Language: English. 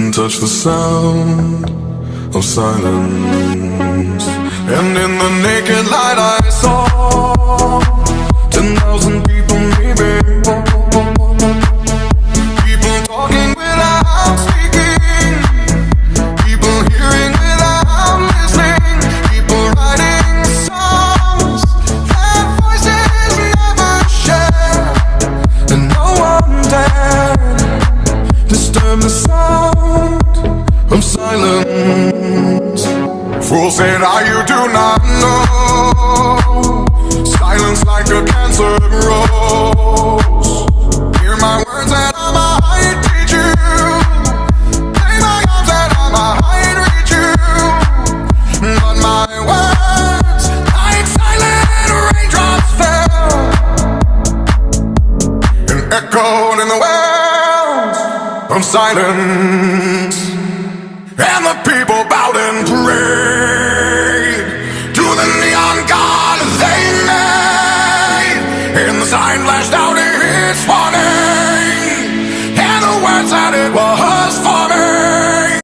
and touch the sound of silence. And in the naked light I saw 10,000 people maybe, people talking without speaking, people hearing without listening, people writing songs that voices never share, and no one dared disturb the sound of silence. Fools say now you do not know, silence like a cancer grows. Hear my words and I might teach you, play my arms and I might reach you, but my words like silent raindrops fell and echoed in the wells of silence. And the people bowed and prayed.